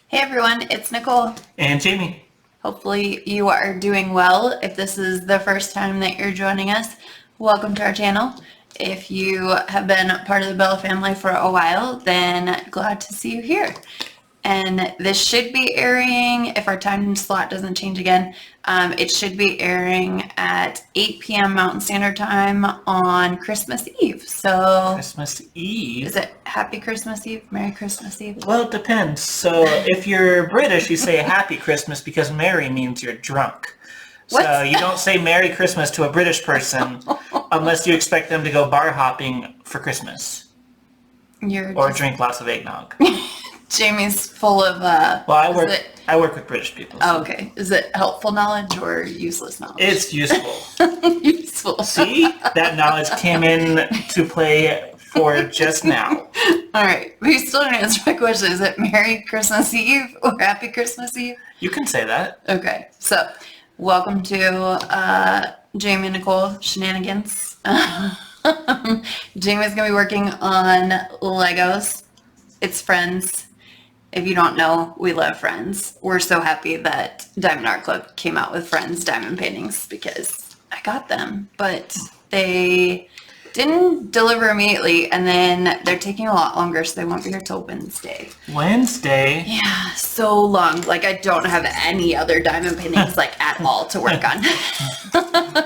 Hey everyone, it's Nicole. And Jamie. Hopefully you are doing well. If this is the first time that you're joining us, welcome to our channel. If you have been part of the Bella family for a while, then glad to see you here. And this should be airing, if our time slot doesn't change again, it should be airing at 8 p.m. Mountain Standard Time on Christmas Eve. So Christmas Eve? Is it Happy Christmas Eve? Merry Christmas Eve? Well, it depends. So if you're British, you say Happy Christmas because Merry means you're drunk. What? So you don't say Merry Christmas to a British person unless you expect them to go bar hopping for Christmas. Or drink lots of eggnog. Jamie's full of Well, I work with British people. So. Oh, okay. Is it helpful knowledge or useless knowledge? It's useful. Useful. See? That knowledge came in to play for just now. All right. But you still didn't answer my question. Is it Merry Christmas Eve or Happy Christmas Eve? You can say that. Okay. So, welcome to Jamie and Nicole Shenanigans. Jamie's going to be working on Legos. It's Friends. If you don't know, we love Friends. We're so happy that Diamond Art Club came out with Friends diamond paintings because I got them, but they didn't deliver immediately, and then they're taking a lot longer, so they won't be here till Wednesday. Wednesday? Yeah, so long. Like, I don't have any other diamond paintings, like, at all to work on.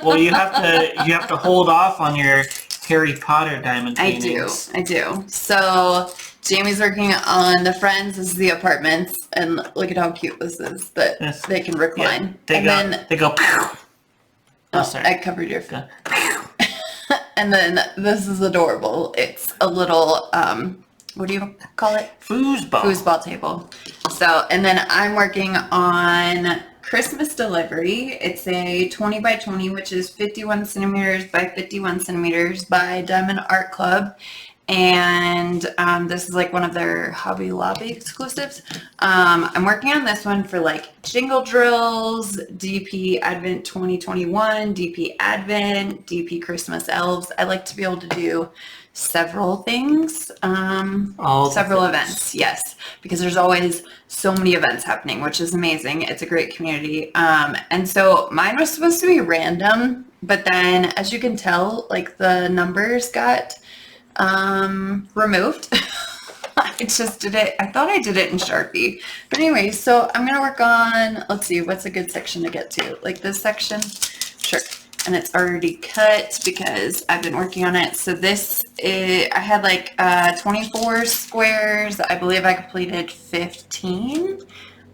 Well, you have to hold off on your Harry Potter diamond paintings. I do. So Jamie's working on the Friends. This is the apartments, and look at how cute this is. That they can recline. Yeah, they go. Pew. Oh, sorry. I covered your phone. And then this is adorable. It's a little what do you call it? Foosball table. So, and then I'm working on Christmas delivery. It's a 20 by 20, which is 51 centimeters by 51 centimeters by Diamond Art Club. And this is like one of their Hobby Lobby exclusives. I'm working on this one for like Jingle Drills, DP Advent 2021, DP Advent, DP Christmas Elves. I like to be able to do several things, several events, yes, because there's always so many events happening, which is amazing. It's a great community. And so mine was supposed to be random, but then as you can tell, like the numbers got removed. I just did it. I thought I did it in Sharpie. But anyway, so I'm going to work on, let's see, what's a good section to get to? Like this section? Sure. And it's already cut because I've been working on it. So this is, I had like 24 squares. I believe I completed 15. So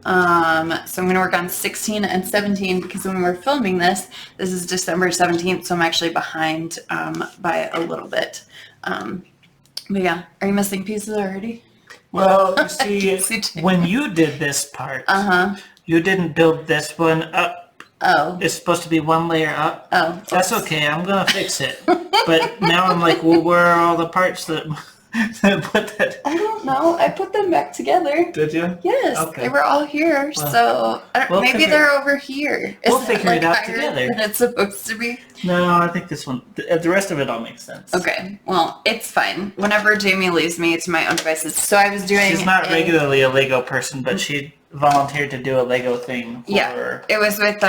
I'm going to work on 16 and 17 because when we're filming this is December 17th. So I'm actually behind by a little bit. But yeah, are you missing pieces already? Well, you see, when you did this part, you didn't build this one up. Oh. It's supposed to be one layer up. Oh. That's okay. I'm going to fix it. But now I'm like, well, where are all the parts that put that? I don't know. I put them back together. Did you? Yes. Okay. They were all here. Well, so maybe they're over here. We'll figure it out together. Than it's supposed to be. No, I think this one, the rest of it all makes sense. Okay. Well, it's fine. Whenever Jamie leaves me to my own devices. So I was doing. She's not regularly a Lego person, but she volunteered to do a Lego thing for it was with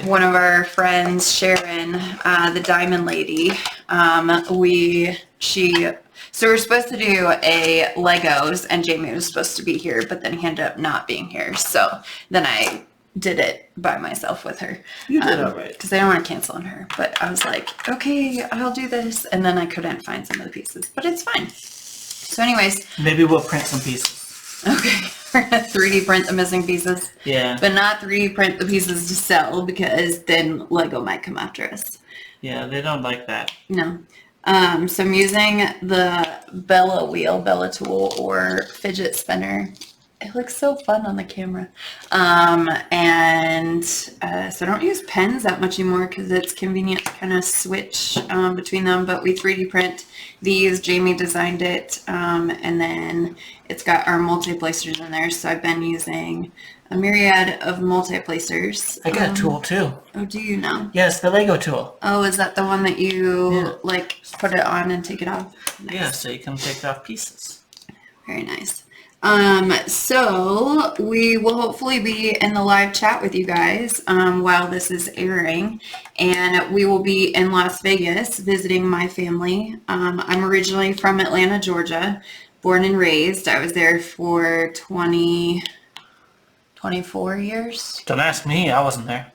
one of our friends, Sharon, the Diamond Lady. So we were supposed to do a Legos, and Jamie was supposed to be here, but then he ended up not being here. So then I did it by myself with her. You did all right. Because I don't want to cancel on her. But I was like, okay, I'll do this. And then I couldn't find some of the pieces, but it's fine. So anyways. Maybe we'll print some pieces. Okay. We're going to 3D print the missing pieces. Yeah. But not 3D print the pieces to sell because then Lego might come after us. Yeah, they don't like that. No. So I'm using the Bella tool or fidget spinner. It looks so fun on the camera. So I don't use pens that much anymore because it's convenient to kind of switch between them. But we 3D print these. Jamie designed it. And then it's got our multi-placers in there. So I've been using a myriad of multi-placers. I got a tool too. Oh, do you now? Yes, the Lego tool. Oh, is that the one that you like put it on and take it off? Nice. Yeah, so you can take off pieces. Very nice. So we will hopefully be in the live chat with you guys while this is airing, and we will be in Las Vegas visiting my family. I'm originally from Atlanta, Georgia, born and raised. I was there for 24 years. Don't ask me, I wasn't there.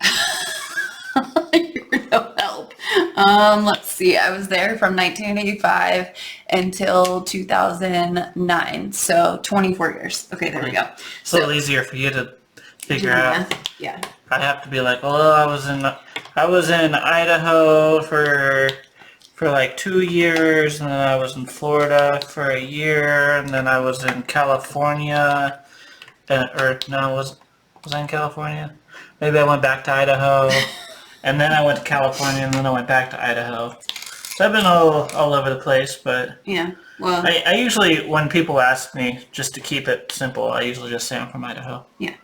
You're no help. Let's see, I was there from 1985 until 2009, so 24 years. Okay, there we go. It's a little easier for you to figure out. Yeah. I have to be like, oh, I was in Idaho for like 2 years, and then I was in Florida for a year, and then I was in California, was I in California? Maybe I went back to Idaho. And then I went to California, and then I went back to Idaho. So I've been all over the place, but yeah. Well, I usually, when people ask me, just to keep it simple, I usually just say I'm from Idaho. Yeah.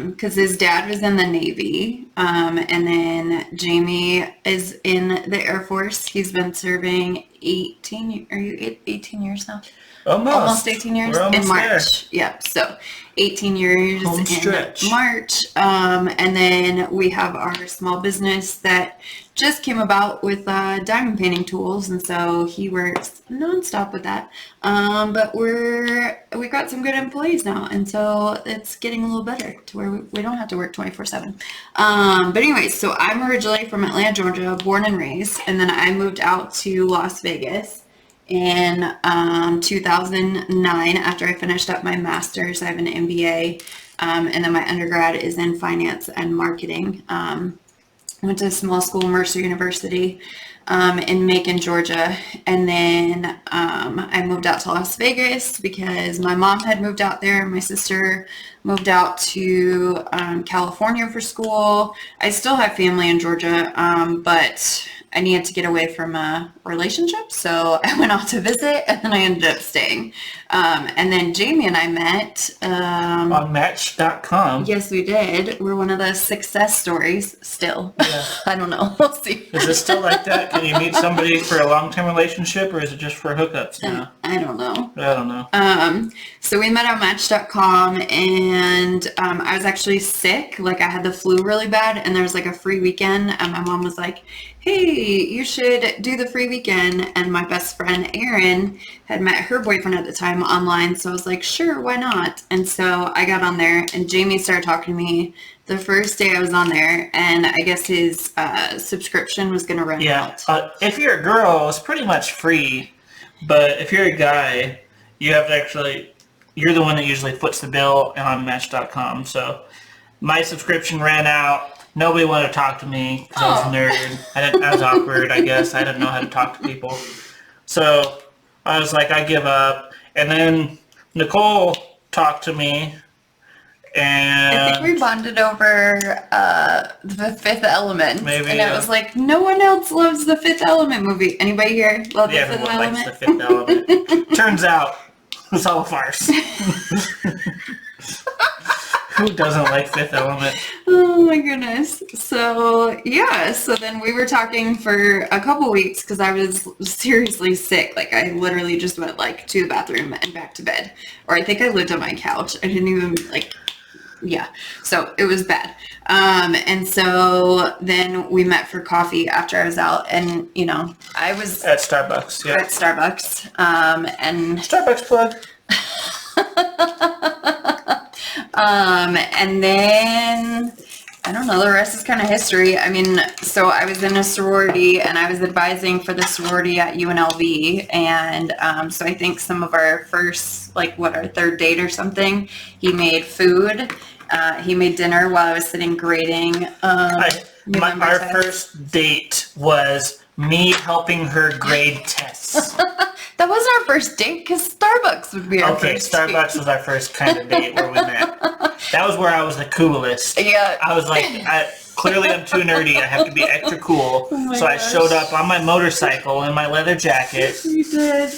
Because his dad was in the Navy, and then Jamie is in the Air Force. He's been serving 18 years now? Almost 18 years in March. There. Yeah, so 18 years Home in stretch. March. And then we have our small business that just came about with diamond painting tools, and so he works nonstop with that. But we got some good employees now, and so it's getting a little better to where we don't have to work 24/7. But anyway, so I'm originally from Atlanta, Georgia, born and raised, and then I moved out to Las Vegas in 2009 after I finished up my master's. I have an MBA, and then my undergrad is in finance and marketing. Went to a small school, Mercer University, in Macon, Georgia, and then I moved out to Las Vegas because my mom had moved out there. My sister moved out to California for school. I still have family in Georgia, but I needed to get away from a relationship, so I went out to visit, and then I ended up staying. And then Jamie and I met on Match.com. Yes, we did. We're one of the success stories still. Yeah. I don't know. We'll see. Is it still like that? Can you meet somebody for a long-term relationship, or is it just for hookups now? I don't know. I don't know. So we met on Match.com, and I was actually sick. Like, I had the flu really bad, and there was like a free weekend, and my mom was like, hey, you should do the free weekend. And my best friend, Erin, had met her boyfriend at the time online. So I was like, sure, why not? And so I got on there, and Jamie started talking to me the first day I was on there. And I guess his subscription was going to run out. If you're a girl, it's pretty much free. But if you're a guy, you have to actually, you're the one that usually foots the bill on Match.com. So my subscription ran out. Nobody wanted to talk to me because I was a nerd. I was awkward, I guess. I didn't know how to talk to people. So I was like, I give up. And then Nicole talked to me. And I think we bonded over The Fifth Element. Maybe. And it was like, no one else loves The Fifth Element movie. Anybody here love The Fifth Element? Likes The Fifth Element. Turns out, it's all a farce. Who doesn't like Fifth Element? Oh my goodness. So yeah, so then we were talking for a couple weeks because I was seriously sick. Like, I literally just went like to the bathroom and back to bed. Or I think I lived on my couch. I didn't even yeah. So it was bad. And so then we met for coffee after I was out, and I was at Starbucks. Yeah. At Starbucks. And Starbucks plug. And then, I don't know, the rest is kind of history. I mean, so I was in a sorority, and I was advising for the sorority at UNLV, and so I think some of our first, our third date or something, he made food. He made dinner while I was sitting grading. Our first date was me helping her grade tests. That wasn't our first date, because Starbucks would be our first date. Starbucks was our first kind of date where we met. That was where I was the coolest. Yeah. I was like, clearly I'm too nerdy. I have to be extra cool. Oh so I showed up on my motorcycle in my leather jacket. You did.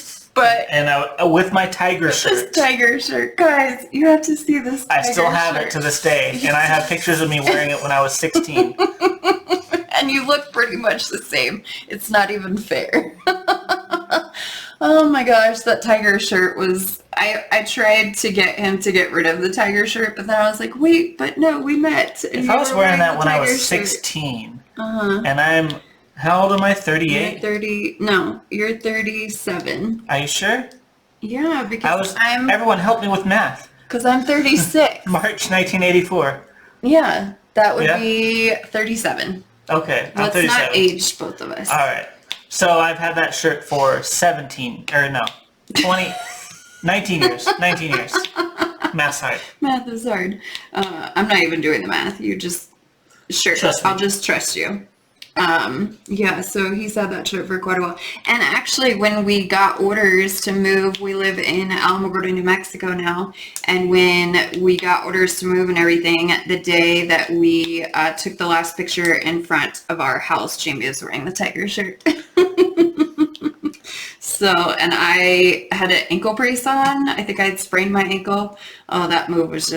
And with my tiger shirt. This tiger shirt. Guys, you have to see this tiger shirt. I still have it to this day. And I have pictures of me wearing it when I was 16. And you look pretty much the same. It's not even fair. Oh my gosh, that tiger shirt was, I tried to get him to get rid of the tiger shirt, but then I was like, wait, but no, we met. And if I was wearing that when I was 16, and I'm, how old am I, 38? You're 37. Are you sure? Yeah, because everyone help me with math. Because I'm 36. March 1984. Yeah, that would be 37. Okay, I'm Let's 37. not age both of us. All right. So I've had that shirt for 19 years. 19 years. Math's hard. Math is hard. I'm not even doing the math. You just, sure, I'll just trust you. Yeah, so he's had that shirt for quite a while. And actually, when we got orders to move, we live in Alamogordo, New Mexico now. And when we got orders to move and everything, the day that we took the last picture in front of our house, Jamie was wearing the tiger shirt. So, and I had an ankle brace on. I think I had sprained my ankle. Oh, that move was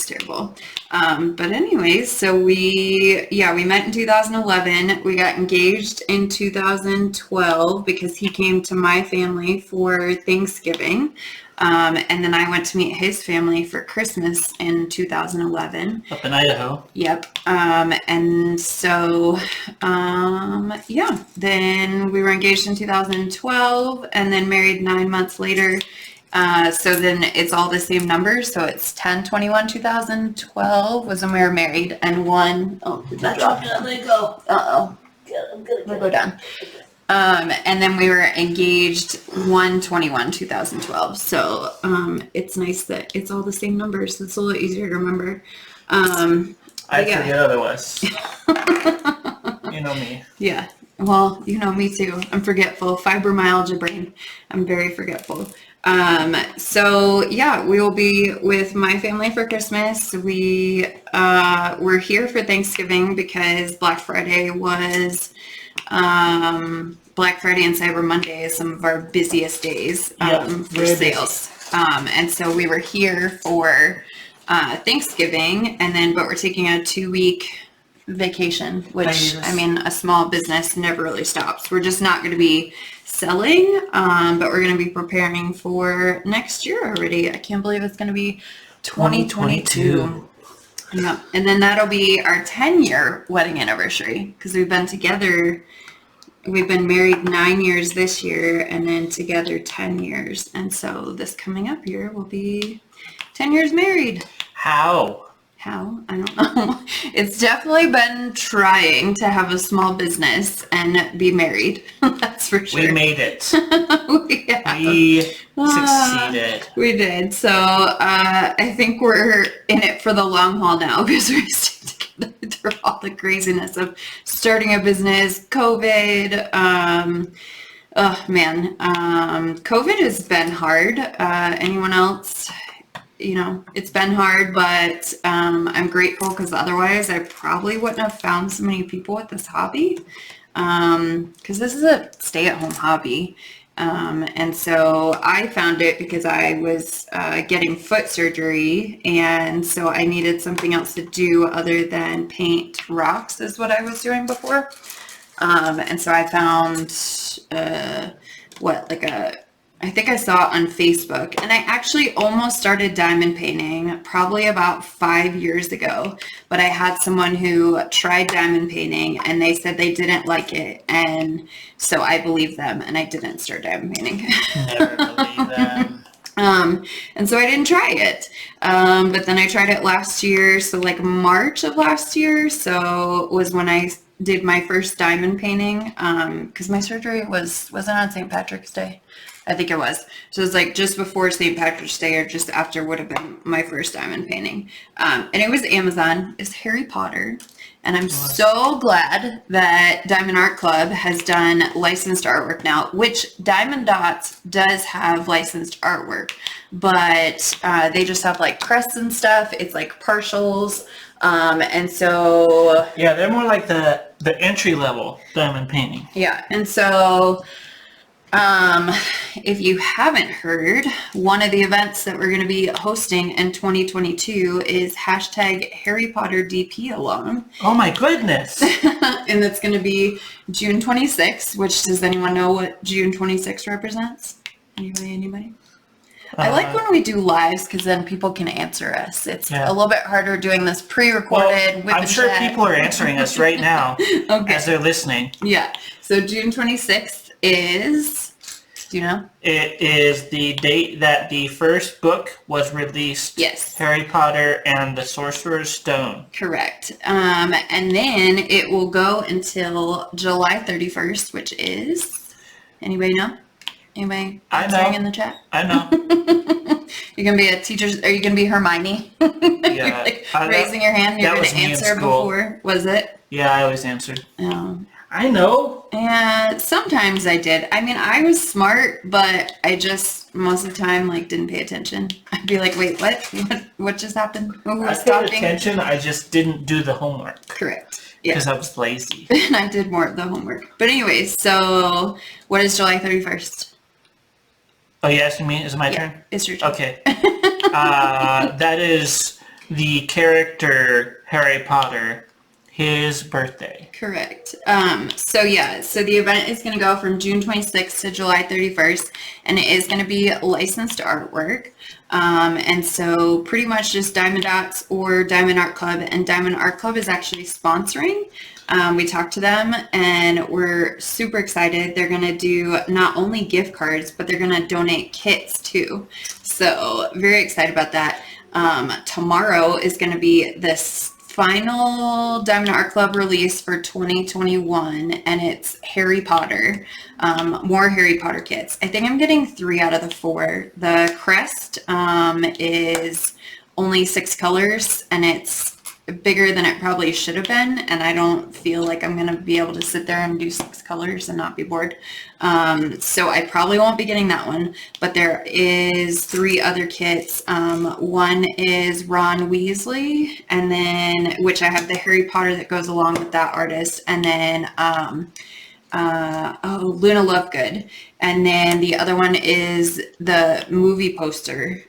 terrible. But anyways, so we met in 2011. We got engaged in 2012 because he came to my family for Thanksgiving. And then I went to meet his family for Christmas in 2011. Up in Idaho. Yep. And so, yeah, then we were engaged in 2012 and then married 9 months later. So then it's all the same numbers. So it's 10/21/2012 was when we were married, and that dropped it. Let it go. Uh-oh. I'm gonna go down. And then we were engaged 1/21/2012. So, it's nice that it's all the same numbers. It's a little easier to remember. I forget otherwise. You know me. Yeah. Well, you know me too. I'm forgetful. Fibromyalgia brain. I'm very forgetful. So yeah, we will be with my family for Christmas. We're here for Thanksgiving because Black Friday was, Black Friday and Cyber Monday is some of our busiest days, for sales. And so we were here for, Thanksgiving but we're taking a 2-week vacation, which, I mean, a small business never really stops. We're just not going to be selling, but we're going to be preparing for next year already. I can't believe it's going to be 2022. Yeah. And then that'll be our 10-year wedding anniversary because we've been married 9 years this year and then together 10 years. And so this coming up year will be 10 years married. How? I don't know. It's definitely been trying to have a small business and be married. That's for sure. We made it. Yeah. We succeeded. We did. So I think we're in it for the long haul now because we stayed together through all the craziness of starting a business, COVID. Oh man, COVID has been hard. Anyone else? You know, it's been hard, but I'm grateful because otherwise I probably wouldn't have found so many people with this hobby, because this is a stay-at-home hobby. And so I found it because I was getting foot surgery, and so I needed something else to do other than paint rocks is what I was doing before. And so I found I think I saw it on Facebook, and I actually almost started diamond painting probably about 5 years ago, but I had someone who tried diamond painting and they said they didn't like it, and so I believed them and I didn't start diamond painting. Never believe them. And so I didn't try it, but then I tried it last year, so like March of last year, so was when I did my first diamond painting, because my surgery wasn't on St. Patrick's Day. I think it was. So it was like just before St. Patrick's Day or just after would have been my first diamond painting. And it was Amazon. It's Harry Potter. And I'm so glad that Diamond Art Club has done licensed artwork now, which Diamond Dots does have licensed artwork, but they just have like crests and stuff. It's like partials. And so... Yeah, they're more like the entry level diamond painting. Yeah. And so... If you haven't heard, one of the events that we're going to be hosting in 2022 is hashtag Harry Potter DP alone. Oh my goodness. And it's going to be June 26th, which does anyone know what June 26th represents? Anybody? I like when we do lives because then people can answer us. It's a little bit harder doing this pre-recorded. Well, I'm sure people are answering us right now as they're listening. Yeah. So June 26th is, do you know? It is the date that the first book was released. Yes. Harry Potter and the Sorcerer's Stone. Correct. And then it will go until July 31st, which is, anybody know? Anybody answering in the chat? I know. You're going to be a teacher, are you going to be Hermione? Yeah. You're raising your hand, you're going to answer before, was it? Yeah, I always answered. Oh. I know. And sometimes I did. I mean, I was smart, but I just, most of the time, like, didn't pay attention. I'd be like, wait, what? What just happened? Who was talking? I paid attention, I just didn't do the homework. Correct. Because I was lazy. And I did more of the homework. But anyways, so what is July 31st? Oh, you asking me? Is it my turn? It's your turn. Okay. That is the character Harry Potter, his birthday. Correct. So the event is going to go from June 26th to July 31st, and it is going to be licensed artwork. And so pretty much just Diamond Dots or Diamond Art Club, and Diamond Art Club is actually sponsoring. We talked to them and we're super excited. They're going to do not only gift cards, but they're going to donate kits too. So very excited about that. Tomorrow is going to be this final Diamond Art Club release for 2021, and it's Harry Potter, more Harry Potter kits. I think I'm getting 3 out of the 4. The crest is only 6 colors, and it's bigger than it probably should have been, and I don't feel like I'm going to be able to sit there and do 6 colors and not be bored. So I probably won't be getting that one, but there is 3 other kits. One is Ron Weasley, and then, which I have the Harry Potter that goes along with that artist, and then Luna Lovegood. And then the other one is the movie poster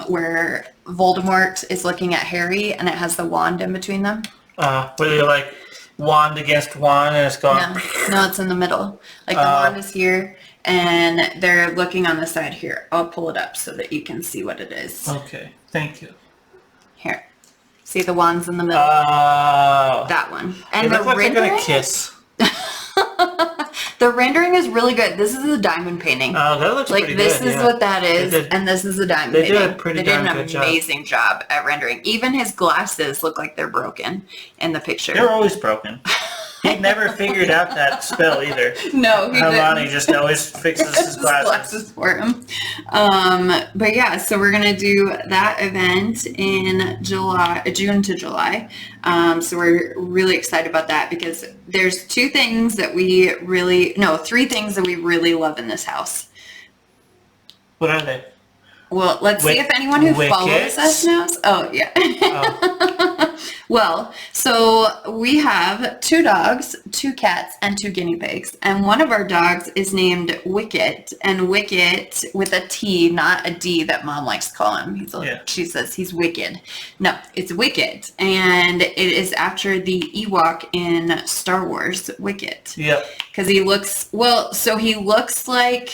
where Voldemort is looking at Harry and it has the wand in between them. Where they're like wand against wand and it's gone. No, it's in the middle. Like the wand is here and they're looking on the side here. I'll pull it up so that you can see what it is. Okay, thank you. Here. See the wands in the middle? That one. And they look like they're gonna kiss. The rendering is really good. This is a diamond painting. Oh, that looks pretty good. Like, this is what that is, and this is a diamond painting. They did a pretty good job. They did an amazing job at rendering. Even his glasses look like they're broken in the picture. They're always broken. He never figured out that spell either. No, he Hermione didn't. just always fixes his glasses For him. But yeah, so we're gonna do that event in June to July. So we're really excited about that because there's 3 things that we really love in this house. What are they? Well, let's see if anyone who follows us knows. Oh, yeah. Oh. Well, so we have 2 dogs, 2 cats, and 2 guinea pigs. And one of our dogs is named Wicket. And Wicket with a T, not a D that Mom likes to call him. She says he's wicked. No, it's Wicket. And it is after the Ewok in Star Wars, Wicket. Yeah. Because he looks like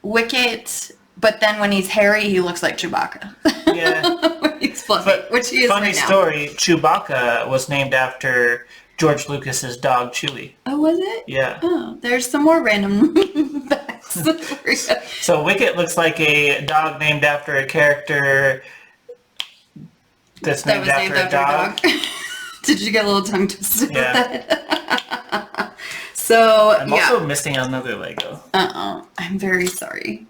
Wicket, but then when he's hairy, he looks like Chewbacca. Yeah. He's fluffy, which he is funny right now. Story, Chewbacca was named after George Lucas's dog, Chewie. Oh, was it? Yeah. Oh, there's some more random facts. So Wicket looks like a dog named after a character that's named after a dog. Did you get a little tongue twisted with that? I'm also missing another Lego. I'm very sorry.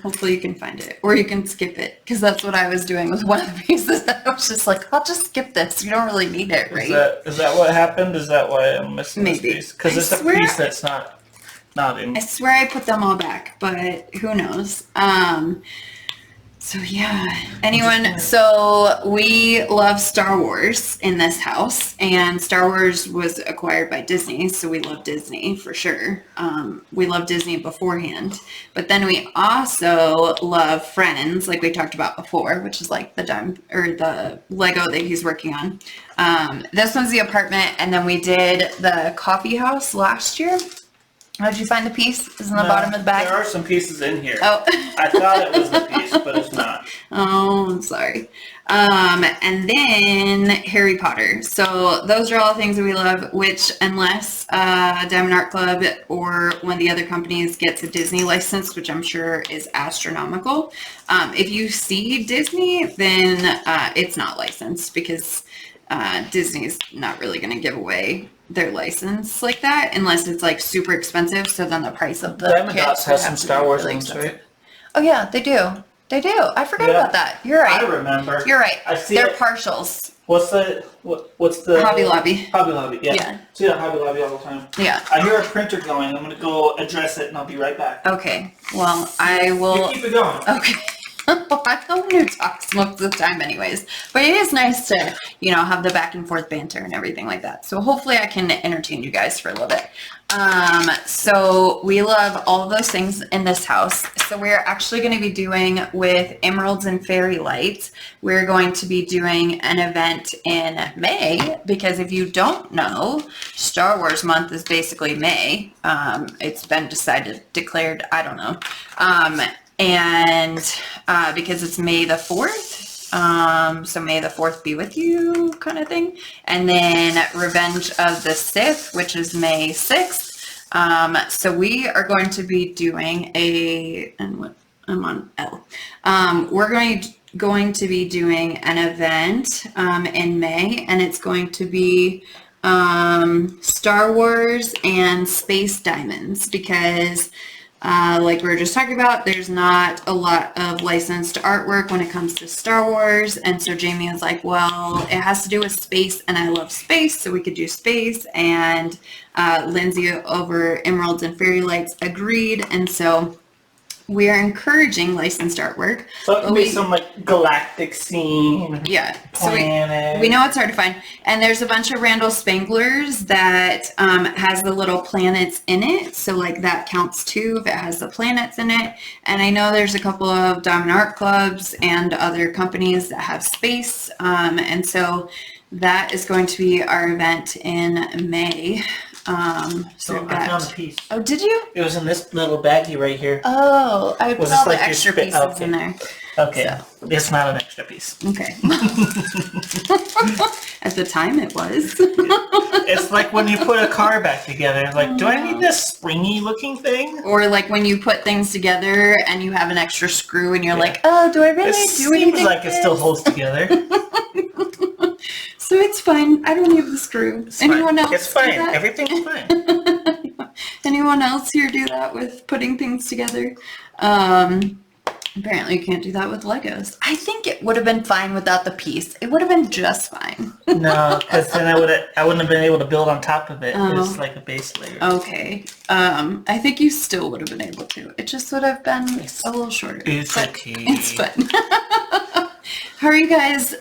Hopefully you can find it, or you can skip it, because that's what I was doing with one of the pieces. I was just like, I'll just skip this. You don't really need it, right? Is that what happened? Is that why I'm missing this piece? Because it's a piece that's not in. I swear I put them all back, but who knows? So yeah, anyone, so we love Star Wars in this house, and Star Wars was acquired by Disney, so we love Disney for sure. We love Disney beforehand, but then we also love Friends, like we talked about before, which is like the Lego that he's working on. This one's the apartment, and then we did the coffee house last year. How'd you find the piece? It's in the bottom of the bag? There are some pieces in here. Oh. I thought it was the piece, but it's not. Oh, I'm sorry. And then Harry Potter. So those are all things that we love, which unless Diamond Art Club or one of the other companies gets a Disney license, which I'm sure is astronomical. If you see Disney, then it's not licensed because Disney's not really going to give away their license like that unless it's like super expensive. So then the price of the Diamond kits Dots has some Star Wars ones, right? Oh yeah, they do. They do. I forgot about that. You're right. I remember. You're right. I see They're it. partials. What's the Hobby Lobby. Hobby Lobby, yeah. Yeah. See that Hobby Lobby all the time. Yeah. I hear a printer going. I'm gonna go address it and I'll be right back. Okay. Well, I will. You keep it going. Okay. I don't want to talk most of the time anyways, but it is nice to, have the back and forth banter and everything like that. So hopefully I can entertain you guys for a little bit. So we love all of those things in this house. So we're actually going to be doing with Emeralds and Fairy Lights. We're going to be doing an event in May because if you don't know, Star Wars month is basically May. It's been declared, I don't know. And because it's May the 4th, so May the 4th be with you kind of thing. And then Revenge of the Sith, which is May 6th. So we are going to be doing I'm on L. We're going to be doing an event in May, and it's going to be Star Wars and Space Diamonds because like we were just talking about, there's not a lot of licensed artwork when it comes to Star Wars. And so Jamie was like, well, it has to do with space and I love space, so we could do space. And Lindsay over Emeralds and Fairy Lights agreed. And so we are encouraging licensed artwork. So it can be some like galactic scene. Yeah. So we know it's hard to find. And there's a bunch of Randall Spanglers that has the little planets in it. So like that counts too if it has the planets in it. And I know there's a couple of Diamond Art Clubs and other companies that have space. And so that is going to be our event in May. So I found the piece. Oh, did you? It was in this little baggie right here. Oh, I put all the extra pieces in there. Okay, So. It's not an extra piece. Okay. At the time it was. It's like when you put a car back together. Like, do I need this springy looking thing? Or like when you put things together and you have an extra screw and you're like, oh, do I really do anything? It seems like it still holds together. So it's fine. I don't need the screw. Anyone else? It's fine. Do that? Everything's fine. Anyone else here do that with putting things together? Apparently you can't do that with Legos. I think it would have been fine without the piece. It would have been just fine. No, because then I wouldn't have been able to build on top of it. It's like a base layer. Okay. I think you still would have been able to. It just would have been a little shorter. It's but okay. It's fun. How are you guys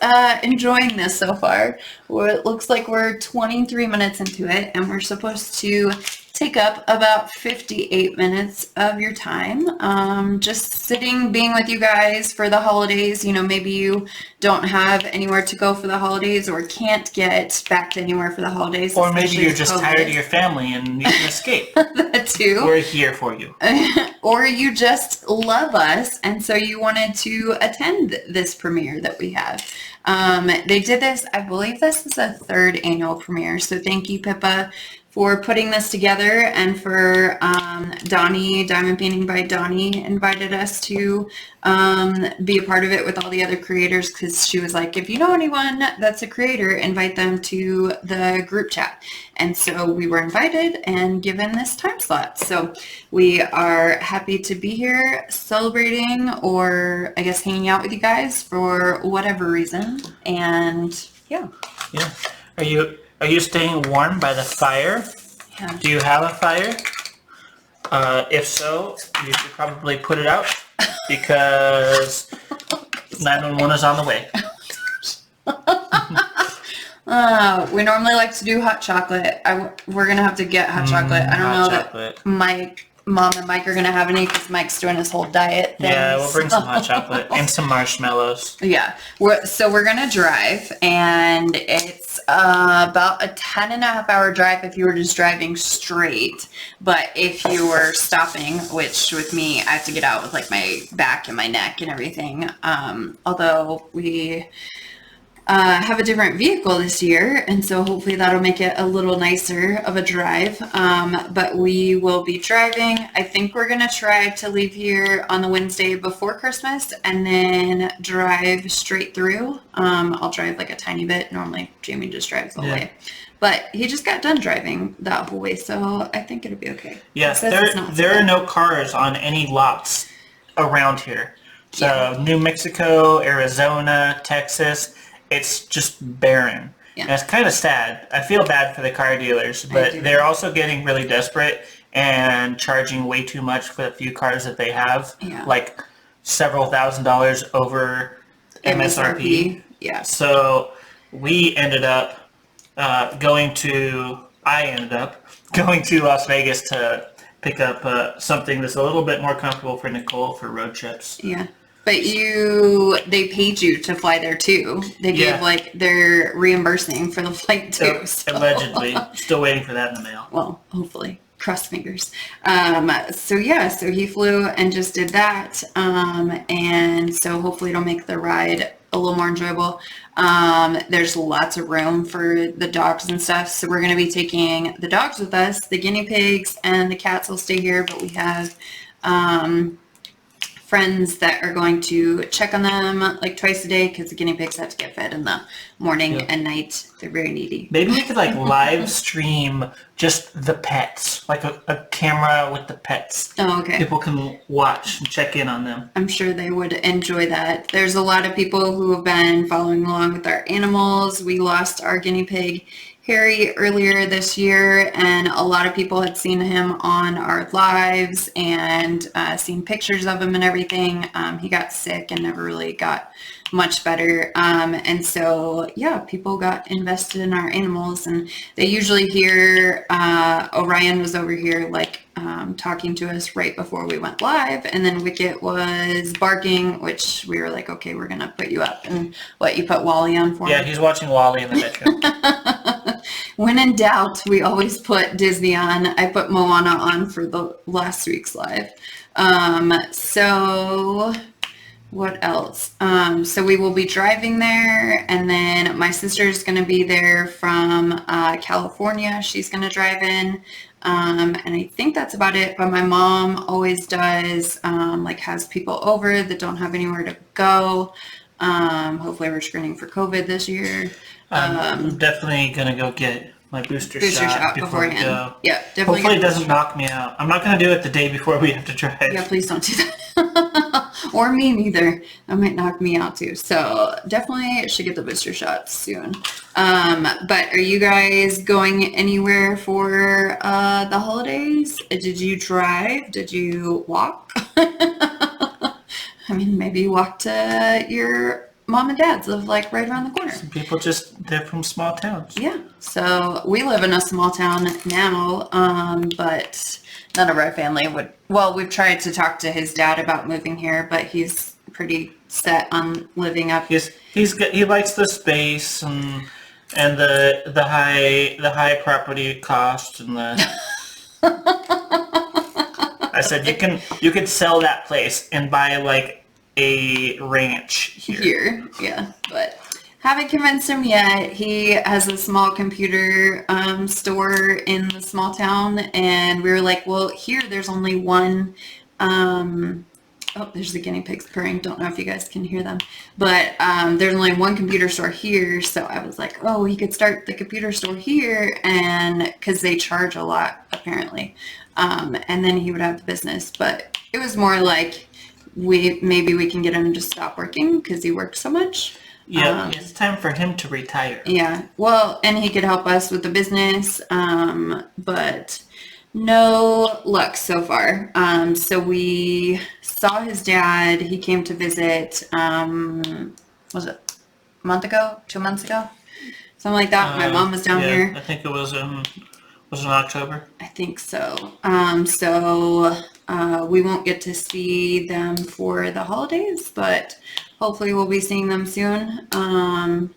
enjoying this so far? Well, it looks like we're 23 minutes into it, and we're supposed to take up about 58 minutes of your time. Just sitting, being with you guys for the holidays. Maybe you don't have anywhere to go for the holidays or can't get back to anywhere for the holidays. Or maybe you're just tired of your family and you can escape. That too. We're here for you. Or you just love us, and so you wanted to attend this premiere that we have. They did this, I believe this is a 3rd annual premiere, so thank you, Pippa, for putting this together, and for Donnie, Diamond Painting by Donnie, invited us to be a part of it with all the other creators, because she was like, if you know anyone that's a creator, invite them to the group chat. And so we were invited and given this time slot. So we are happy to be here celebrating, or I guess hanging out with you guys for whatever reason. And yeah. Yeah. Are you staying warm by the fire? Yeah. Do you have a fire? If so, you should probably put it out, because 911 is on the way. We normally like to do hot chocolate. We're going to have to get hot chocolate. I don't know that Mom and Mike are going to have any because Mike's doing his whole diet thing. Yeah, we'll bring some hot chocolate and some marshmallows. Yeah. We're going to drive, and it's about a 10.5-hour drive if you were just driving straight. But if you were stopping, which with me, I have to get out with like my back and my neck and everything. Although we have a different vehicle this year, and so hopefully that'll make it a little nicer of a drive. But we will be driving. I think we're gonna try to leave here on the Wednesday before Christmas and then drive straight through. I'll drive like a tiny bit. Normally Jamie just drives the whole way, but he just got done driving that whole way, so I think it'll be okay. Yes, there are no cars on any lots around here. So New Mexico, Arizona, Texas, it's just barren. Yeah. And it's kind of sad. I feel bad for the car dealers, but they're also getting really desperate and charging way too much for the few cars that they have, like several $1,000s over MSRP. Yeah. So I ended up going to Las Vegas to pick up something that's a little bit more comfortable for Nicole for road trips. Yeah. But they paid you to fly there too. They gave they're reimbursing for the flight too. So. Allegedly. Still waiting for that in the mail. Well, hopefully. Cross fingers. So he flew and just did that. And so hopefully it'll make the ride a little more enjoyable. There's lots of room for the dogs and stuff. So we're going to be taking the dogs with us. The guinea pigs and the cats will stay here, but we have friends that are going to check on them like twice a day because the guinea pigs have to get fed in the morning and night. They're very needy. Maybe we could like live stream just the pets, like a camera with the pets. Oh, okay. People can watch and check in on them. I'm sure they would enjoy that. There's a lot of people who have been following along with our animals. We lost our guinea pig Harry earlier this year, and a lot of people had seen him on our lives and seen pictures of him and everything. He got sick and never really got much better. And so, people got invested in our animals, and they usually hear, Orion was over here talking to us right before we went live, and then Wicket was barking, which we were like, okay, we're going to put you up and let you put Wally on for me. Yeah, he's watching Wally in the bedroom. When in doubt, we always put Disney on. I put Moana on for the last week's live. So what else? So we will be driving there, and then my sister's going to be there from California. She's going to drive in. And I think that's about it. But my mom always does, has people over that don't have anywhere to go. Hopefully we're screening for COVID this year. I'm definitely going to go get my booster shot before we go. Yeah, definitely. Hopefully it doesn't knock me out. I'm not going to do it the day before we have to drive. Yeah, please don't do that. Or me neither. That might knock me out too. So definitely should get the booster shot soon. But are you guys going anywhere for the holidays? Did you drive? Did you walk? I mean, maybe you walk to your mom and dad's live right around the corner. Some people they're from small towns. Yeah. So we live in a small town now, but none of our family would. Well, we've tried to talk to his dad about moving here, but he's pretty set on living up. He likes the space and the high property cost and the. I said you could sell that place and buy a ranch here. Yeah, but haven't convinced him yet. He has a small computer store in the small town, and we were like, well, here there's only one. There's the guinea pigs purring. Don't know if you guys can hear them, but there's only one computer store here. So I was like, oh, he could start the computer store here, and because they charge a lot apparently, and then he would have the business. But it was more like maybe we can get him to stop working because he works so much. Yeah, it's time for him to retire. Yeah, well, and he could help us with the business, but No luck so far. So we saw his dad. He came to visit, was it a month ago? 2 months ago? Something like that. My mom was down here. I think it was in October. I think so. We won't get to see them for the holidays, but hopefully we'll be seeing them soon. We'll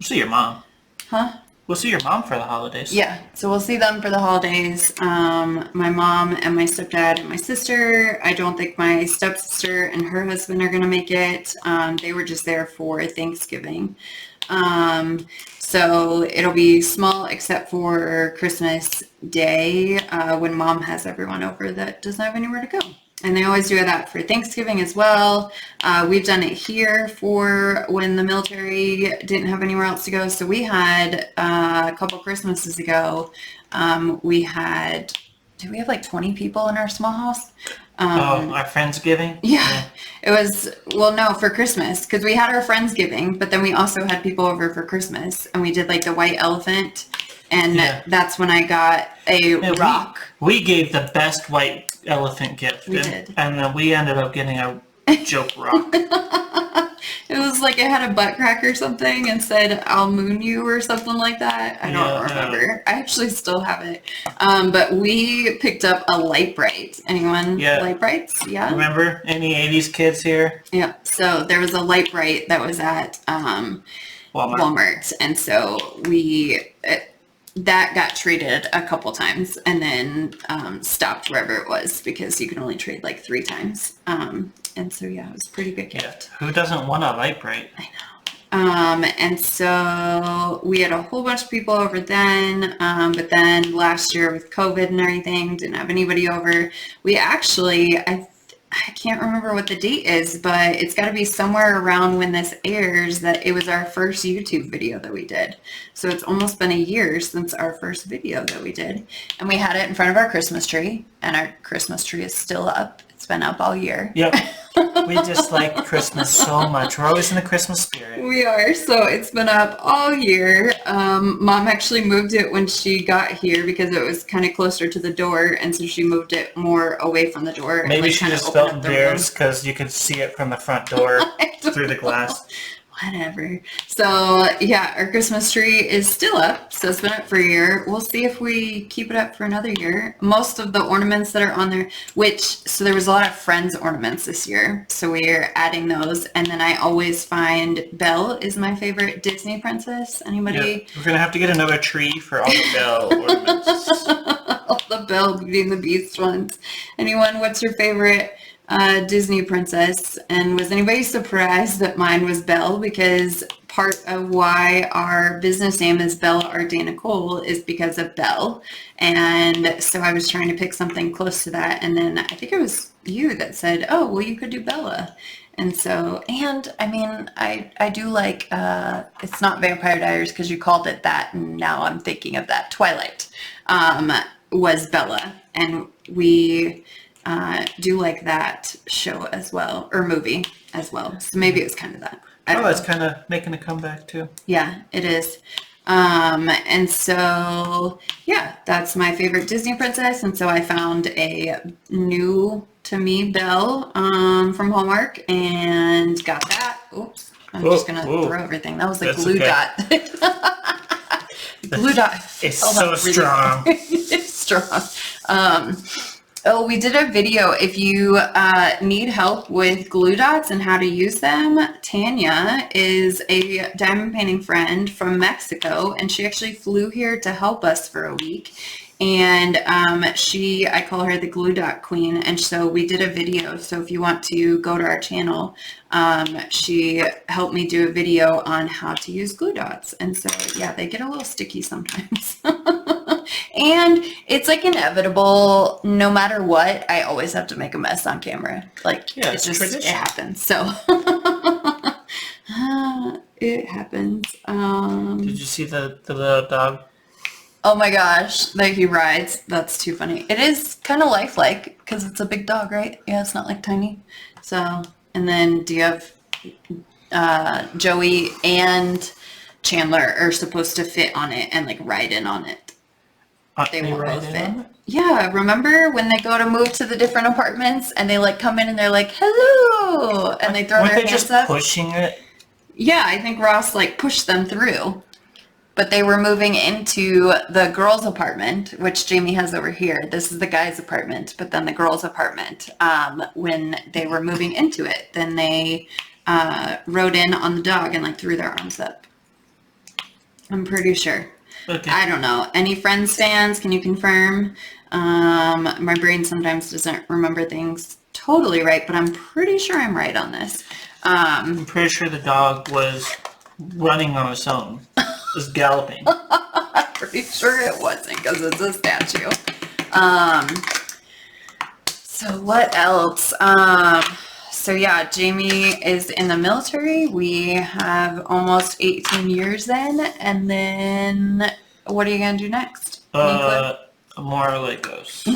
see your mom. Huh? We'll see your mom for the holidays. Yeah, so we'll see them for the holidays. My mom and my stepdad and my sister. I don't think my stepsister and her husband are going to make it. They were just there for Thanksgiving. So it'll be small except for Christmas Day when Mom has everyone over that doesn't have anywhere to go. And they always do that for Thanksgiving as well. We've done it here for when the military didn't have anywhere else to go. So we had a couple Christmases ago, did we have like 20 people in our small house? Our Friendsgiving? Yeah. It was, well, no, for Christmas, because we had our Friendsgiving, but then we also had people over for Christmas, and we did like the white elephant, and that's when I got a rock. We gave the best white elephant gift. We did. And then we ended up getting a joke rock. It was like it had a butt crack or something and said, "I'll moon you" or something like that. I don't remember. I actually still have it. But we picked up a light bright. Anyone? Yeah. Light brights? Yeah. Remember? Any 80s kids here? Yeah. So there was a light bright that was at Walmart. And so that got traded a couple times and then stopped wherever it was because you can only trade like 3 times. And so, yeah, it was a pretty good gift. Who doesn't want a light bright? I know. And so we had a whole bunch of people over then. But then last year with COVID and everything, didn't have anybody over. We actually, I can't remember what the date is, but it's got to be somewhere around when this airs that it was our first YouTube video that we did. So it's almost been a year since our first video that we did. And we had it in front of our Christmas tree, and our Christmas tree is still up. It's been up all year. Yep. We just like Christmas so much. We're always in the Christmas spirit. We are. So it's been up all year. Mom actually moved it when she got here because it was kind of closer to the door. And so she moved it more away from the door. Maybe and she just felt embarrassed because you could see it from the front door through the glass. Whatever. So yeah, our Christmas tree is still up. So it's been up for a year. We'll see if we keep it up for another year. Most of the ornaments that are on there, so there was a lot of Friends ornaments this year. So we're adding those. And then I always find Belle is my favorite Disney princess. Anybody? Yeah. We're going to have to get another tree for all the Belle ornaments. All the Belle Beauty and the Beast ones. Anyone, what's your favorite Disney princess? And was anybody surprised that mine was Belle? Because part of why our business name is Bella Art Day Nicole is because of Belle. And so I was trying to pick something close to that. And then I think it was you that said, oh, well, you could do Bella. And so, and I mean, I do like, it's not Vampire Diaries because you called it that. And now I'm thinking of that. Twilight was Bella. And we do like that show as well, or movie as well. So maybe it's kind of that. It's kind of making a comeback too. Yeah, it is. And so, yeah, that's my favorite Disney princess. And so I found a new to me Belle from Hallmark and got that. Oops, I'm just gonna throw everything. That was a glue dot. Glue dot. It's so strong. It's strong. Oh, we did a video. If you need help with glue dots and how to use them, Tanya is a diamond painting friend from Mexico, and she actually flew here to help us for a week. And I call her the glue dot queen. And so we did a video. So if you want to go to our channel, she helped me do a video on how to use glue dots. And so, yeah, they get a little sticky sometimes. And it's like inevitable, no matter what, I always have to make a mess on camera. Like, yeah, it's just, tradition. It happens. So, it happens. Did you see the little dog? Oh my gosh, that he rides. That's too funny. It is kind of lifelike because it's a big dog, right? Yeah, it's not like tiny. So, and then do you have Joey and Chandler are supposed to fit on it and like ride in on it. they won't both fit. Yeah, remember when they go to move to the different apartments and they like come in and they're like, hello, and they throw their hands just up? Pushing it? Yeah, I think Ross like pushed them through. But they were moving into the girls' apartment, which Jamie has over here. This is the guys' apartment, but then the girls' apartment. When they were moving into it, then they rode in on the dog and like threw their arms up. I'm pretty sure. Okay. I don't know. Any Friends fans? Can you confirm? My brain sometimes doesn't remember things totally right, but I'm pretty sure I'm right on this. I'm pretty sure the dog was running on its own. Was galloping. I'm pretty sure it wasn't because it's a statue. So what else? So yeah, Jamie is in the military. We have almost 18 years in, and then what are you gonna do next? More Legos. More Legos.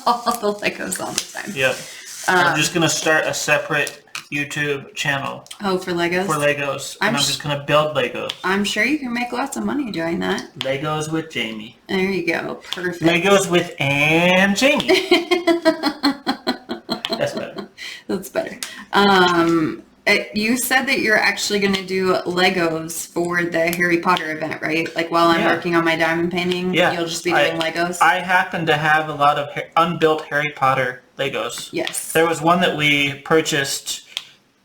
All the Legos all the time. Yep. I'm just gonna start a separate YouTube channel. Oh, for Legos? For Legos. I'm just gonna build Legos. I'm sure you can make lots of money doing that. Legos with Jamie. There you go. Perfect. Legos with and Jamie. That's better. That's better. You said that you're actually going to do Legos for the Harry Potter event, right? Like while I'm working on my diamond painting, you'll just be doing Legos? I happen to have a lot of unbuilt Harry Potter Legos. Yes. There was one that we purchased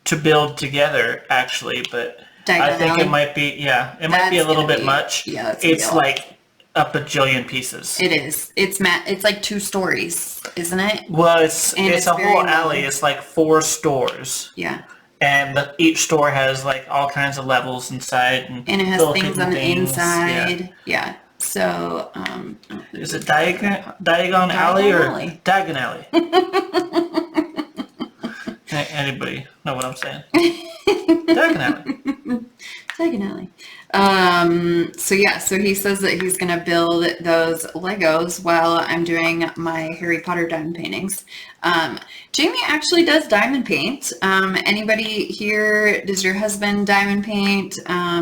to build together, actually, but I think it might be, it might be a little bit much. Yeah, it's like a bajillion pieces. It is. It's like 2 stories, isn't it? Well, it's a whole alley. It's like 4 stores. Yeah. And each store has like all kinds of levels inside. And it has things on the inside. Yeah. So, is it Diagon Alley or Diagon Alley? Anybody know what I'm saying? Diagon Alley. Diagon Alley. So he says that he's going to build those Legos while I'm doing my Harry Potter diamond paintings. Jamie actually does diamond paint. Anybody here, does your husband diamond paint?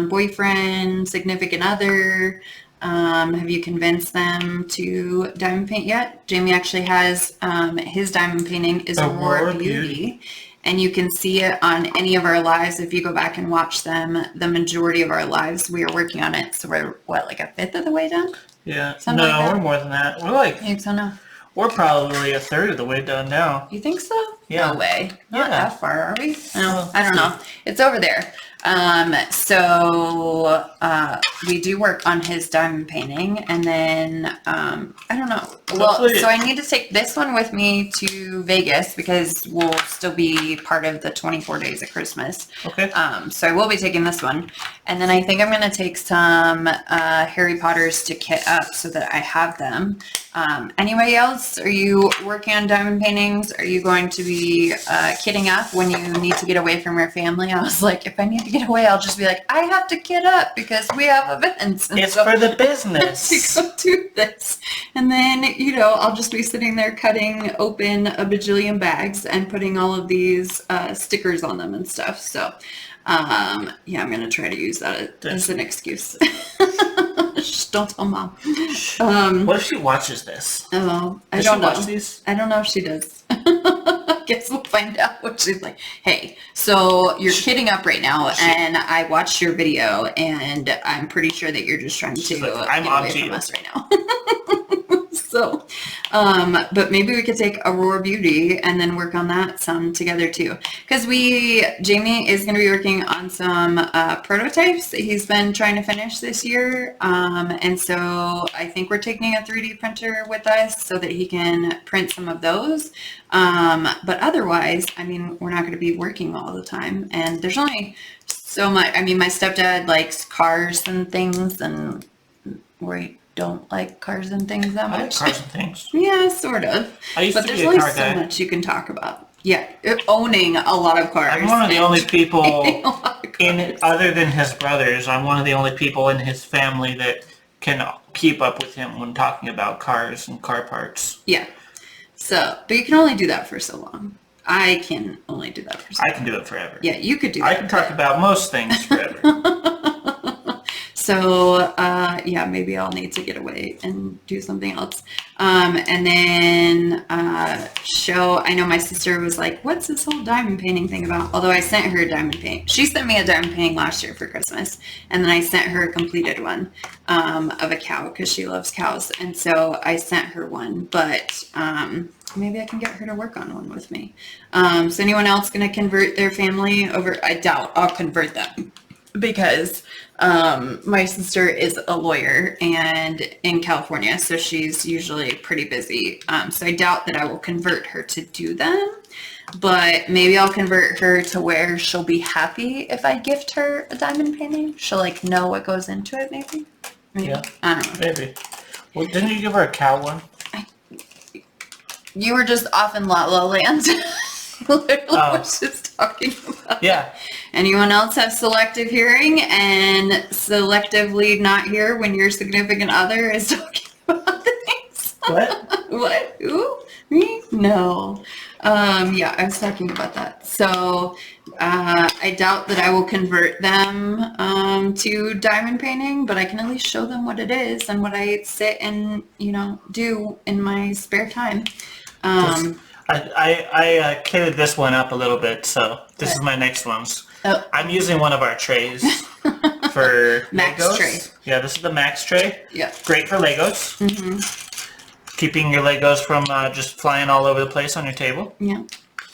Boyfriend, significant other? Have you convinced them to diamond paint yet? Jamie actually has, his diamond painting is Aurora Beauty. And you can see it on any of our lives. If you go back and watch them, the majority of our lives, we are working on it. So we're, like a 5th of the way done? Yeah. Something like that? We're more than that. We're like... I think so now. We're probably a 1/3 of the way done now. You think so? Yeah. No way. Not that far, are we? No, I don't know. It's over there. We do work on his diamond painting, and then I don't know. Well, so I need to take this one with me to Vegas because we'll still be part of the 24 days of Christmas. Okay. So I will be taking this one, and then I think I'm going to take some Harry Potters to kit up so that I have them. Anybody else? Are you working on diamond paintings? Are you going to be kitting up when you need to get away from your family? I was like, if I need to get away, I'll just be like, I have to kit up because we have events. And it's for the business. To go do this. And then, I'll just be sitting there cutting open a bajillion bags and putting all of these stickers on them and stuff. So, I'm going to try to use that as an excuse. Just don't tell Mom. What if she watches this? Oh, I Does don't she know. watch these? I don't know if she does. Guess we'll find out what she's like. Hey, so you're kidding up right now, and I watched your video, and I'm pretty sure that you're just trying to get away from us right now. So, but maybe we could take Aurora Beauty and then work on that some together too. Because Jamie is going to be working on some prototypes that he's been trying to finish this year. And so I think we're taking a 3D printer with us so that he can print some of those. But otherwise, we're not going to be working all the time. And there's only so much. My stepdad likes cars and things, and we don't like cars and things that much. I like cars and things. Yeah, sort of. But there's only so much you can talk about. Yeah, owning a lot of cars. I'm one of the only people, other than his brothers, I'm one of the only people in his family that can keep up with him when talking about cars and car parts. Yeah. So, but you can only do that for so long. I can only do that for so long. I can do it forever. Yeah, you could do that. I can talk about most things forever. So, yeah, maybe I'll need to get away and do something else. And then, I know my sister was like, what's this whole diamond painting thing about? Although I sent her a diamond paint. She sent me a diamond painting last year for Christmas. And then I sent her a completed one, of a cow because she loves cows. And so I sent her one, but, maybe I can get her to work on one with me. So anyone else going to convert their family over? I doubt I'll convert them because my sister is a lawyer and in California, so she's usually pretty busy. So I doubt that I will convert her to do them, but maybe I'll convert her to where she'll be happy if I gift her a diamond painting. She'll like know what goes into it, maybe. Yeah, I don't know. Maybe. Well, didn't you give her a cow one? You were just off in La La Land. Literally was just talking about. Yeah. Anyone else have selective hearing and selectively not hear when your significant other is talking about things? What? What? Who? Me? No. Yeah, I was talking about that. So I doubt that I will convert them to diamond painting, but I can at least show them what it is and what I sit and, do in my spare time. I kitted this one up a little bit, so this is my next ones. Oh. I'm using one of our trays for Max Legos. tray. Yeah, this is the Max tray. Yeah. Great for Legos. Mm-hmm. Keeping your Legos from just flying all over the place on your table. Yeah.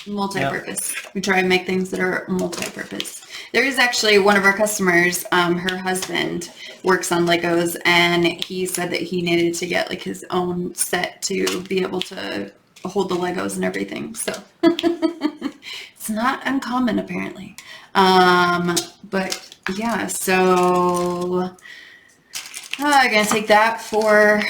Multi-purpose. Yeah. We try and make things that are multi-purpose. There is actually one of our customers, her husband works on Legos, and he said that he needed to get like his own set to be able to hold the Legos and everything. So it's not uncommon apparently. But yeah, so I'm gonna take that for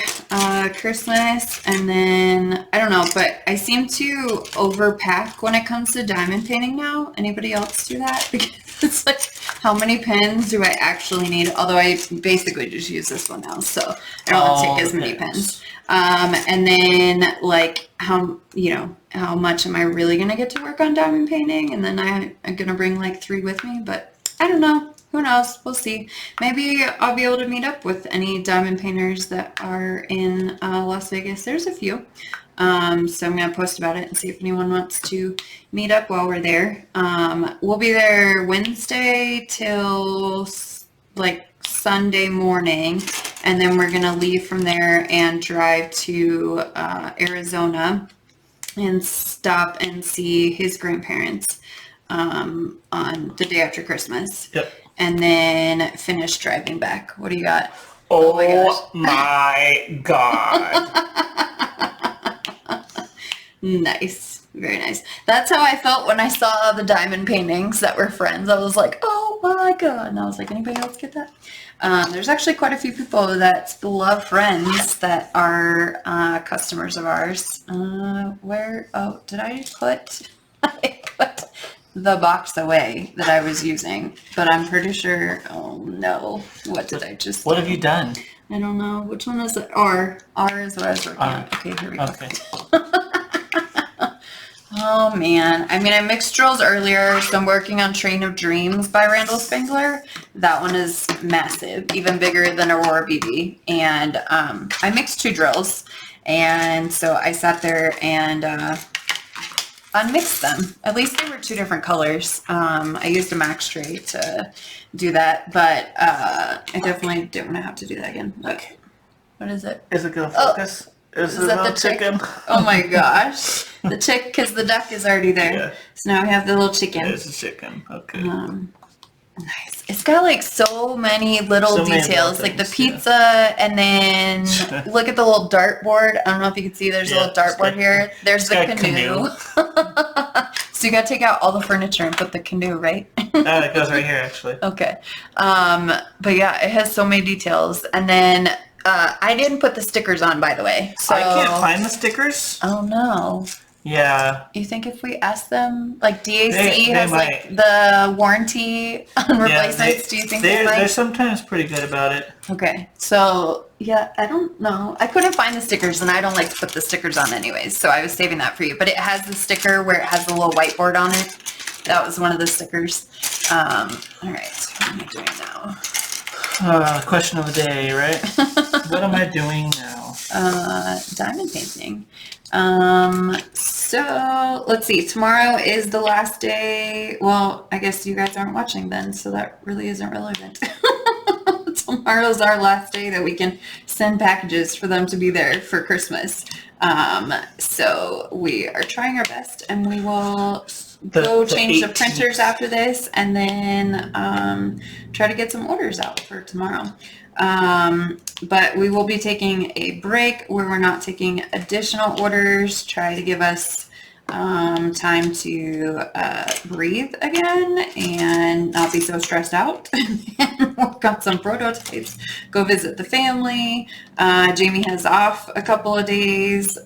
Christmas, and then I don't know, but I seem to overpack when it comes to diamond painting now. Anybody else do that? Because it's like, how many pens do I actually need? Although I basically just use this one now, so I don't take as many pens. And then like how much am I really gonna get to work on diamond painting? And then I'm gonna bring like 3 with me, but I don't know. Who knows? We'll see. Maybe I'll be able to meet up with any diamond painters that are in Las Vegas. There's a few. So I'm going to post about it and see if anyone wants to meet up while we're there. We'll be there Wednesday till like Sunday morning. And then we're going to leave from there and drive to Arizona and stop and see his grandparents on the day after Christmas. Yep. And then finish driving back. What do you got? Oh my God. Nice. Very nice. That's how I felt when I saw the diamond paintings that were friends. I was like, oh my God. And I was like, anybody else get that? There's actually quite a few people that love friends that are customers of ours. Did I put the box away that I was using? But I'm pretty sure, oh no, what did I just do? What have you done? I don't know. Which one is it? R is what I was working on. Okay, here we go. Okay. Oh man. I mean, I mixed drills earlier, so I'm working on Train of Dreams by Randall Spangler. That one is massive, even bigger than Aurora BB. And I mixed 2 drills. And so I sat there and unmixed them. At least they were 2 different colors. I used a Max tray to do that, but I definitely don't want to have to do that again. Look, what is it? Is it gonna focus? Is that the chicken? Oh my gosh, the chick, because the duck is already there. Yeah. So now we have the little chicken. It's a chicken. Okay. Nice. It's got like so many little details, like the pizza, and then look at the little dartboard. I don't know if you can see. There's a little dartboard here. There's the canoe. So you got to take out all the furniture and put the canoe, right? It goes right here, actually. Okay. But yeah, it has so many details, and then I didn't put the stickers on, by the way. So I can't find the stickers. Oh no. Yeah. You think if we ask them, like DAC has like the warranty on replacements, do you think they might? They're sometimes pretty good about it. Okay. So, yeah, I don't know. I couldn't find the stickers, and I don't like to put the stickers on anyways, so I was saving that for you. But it has the sticker where it has the little whiteboard on it. That was one of the stickers. All right. What am I doing now? Question of the day, right? What am I doing now? Diamond painting. So let's see. Tomorrow is the last day. Well, I guess you guys aren't watching then, so that really isn't relevant. Tomorrow's our last day that we can send packages for them to be there for Christmas. So we are trying our best, and we will go change the printers after this, and then try to get some orders out for tomorrow. But we will be taking a break where we're not taking additional orders, try to give us time to breathe again and not be so stressed out, and work on some prototypes, go visit the family. Jamie has off a couple of days,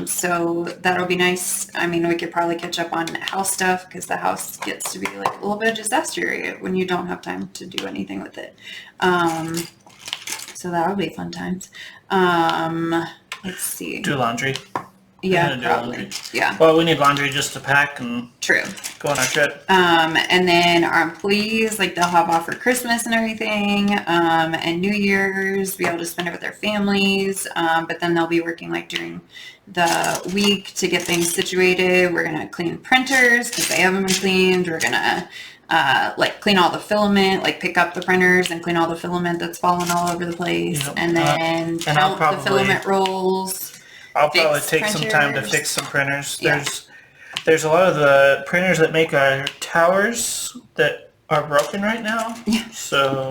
so that'll be nice. I mean, we could probably catch up on house stuff, because the house gets to be like a little bit of disaster area when you don't have time to do anything with it. So that'll be fun times. Let's see. Do laundry. Yeah, probably. Yeah. Well, we need laundry just to pack and True. Go on our trip. And then our employees, like, they'll have off for Christmas and everything, and New Year's, be able to spend it with their families. But then they'll be working like during the week to get things situated. We're gonna clean printers because they haven't been cleaned. We're gonna like clean all the filament, like pick up the printers and clean all the filament that's fallen all over the place, Yep. and then count the filament rolls. I'll probably take some time to fix some printers. There's a lot of the printers that make our towers that are broken right now. Yeah. So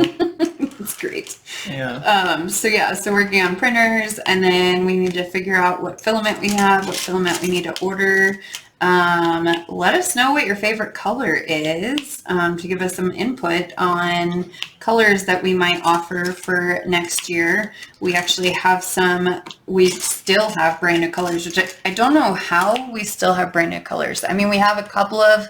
That's great. yeah. So working on printers, and then we need to figure out what filament we have, what filament we need to order. Let us know what your favorite color is, to give us some input on colors that we might offer for next year. We actually have we still have brand new colors, which I don't know how we still have brand new colors. I mean, we have a couple of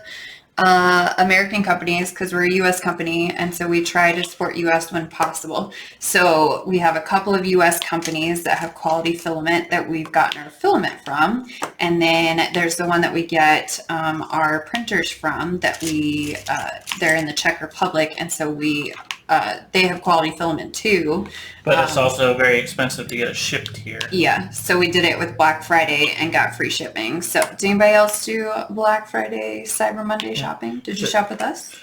American companies, because we're a U.S. company, and so we try to support U.S. when possible. So we have a couple of U.S. companies that have quality filament that we've gotten our filament from, and then there's the one that we get our printers from that they're in the Czech Republic, and so they have quality filament too. But it's also very expensive to get it shipped here. Yeah, so we did it with Black Friday and got free shipping. So did anybody else do Black Friday, Cyber Monday shopping? Did you shop with us?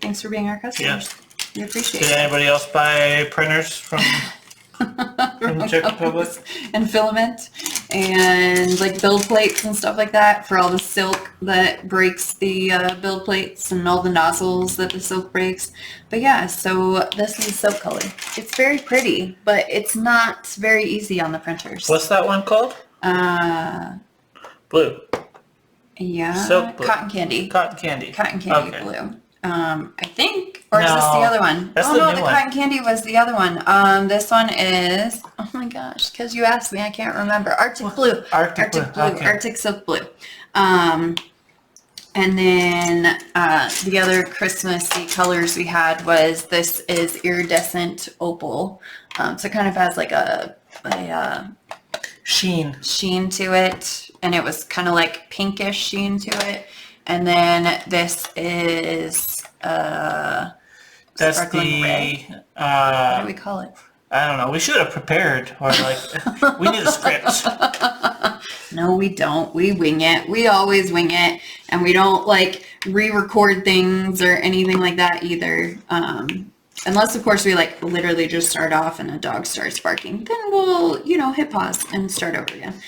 Thanks for being our customers. Yeah. We appreciate it. Did anybody else buy printers from the Czech Republic? And filament and like build plates and stuff like that for all the silk that breaks the build plates and all the nozzles that the silk breaks. But yeah, so this is silk color. It's very pretty, but it's not very easy on the printers. What's that one called? Blue. Yeah. Silk blue. Cotton candy. Cotton candy. Cotton candy Okay. blue. I think, or is this the other one? That's oh the no, new the one. cotton candy was the other one. This one is, oh my gosh, because you asked me, I can't remember. Arctic blue. Arctic blue. Okay. Arctic silk blue. And then the other Christmassy colors we had was, this is iridescent opal. So it kind of has like a sheen to it, and it was kind of like pinkish sheen to it. And then this is that's sparkling red. What do we call it? I don't know. We should have prepared, or like we need a script. No, we don't. We wing it. We always wing it, and we don't like re-record things or anything like that either. Unless, of course, we like literally just start off and a dog starts barking, then we'll, hit pause and start over again.